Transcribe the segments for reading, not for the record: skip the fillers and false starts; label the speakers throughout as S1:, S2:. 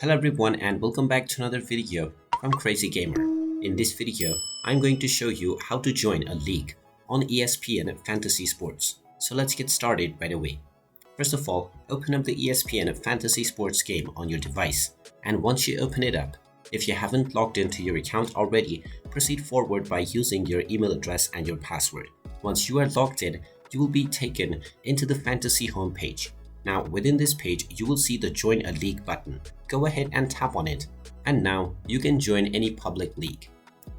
S1: Hello everyone and welcome back to another video from Crazy Gamer. In this video, I'm going to show you how to join a league on ESPN Fantasy Sports. So let's get started right away. First of all, open up the ESPN Fantasy Sports game on your device, and once you open it up, if you haven't logged into your account already, proceed forward by using your email address and your password. Once you are logged in, you will be taken into the Fantasy homepage. Now within this page, you will see the Join a League button. Go ahead and tap on it, and now you can join any public league.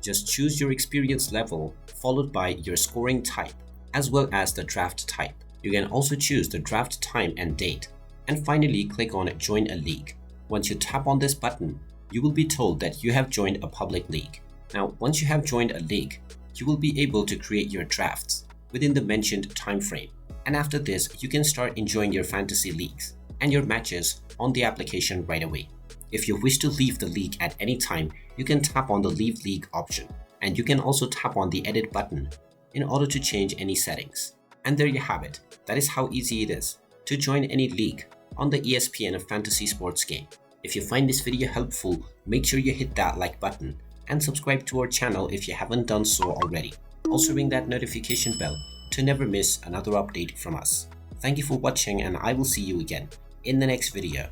S1: Just choose your experience level followed by your scoring type as well as the draft type. You can also choose the draft time and date, and finally click on Join a League. Once you tap on this button, you will be told that you have joined a public league. Now once you have joined a league, you will be able to create your drafts within the mentioned time frame. And after this, you can start enjoying your fantasy leagues and your matches on the application right away. If you wish to leave the league at any time, you can tap on the Leave League option, and you can also tap on the Edit button in order to change any settings. And there you have it. That is how easy it is to join any league on the ESPN Fantasy Sports game. If you find this video helpful, make sure you hit that like button and subscribe to our channel if you haven't done so already. Also ring that notification bell to never miss another update from us. Thank you for watching, and I will see you again in the next video.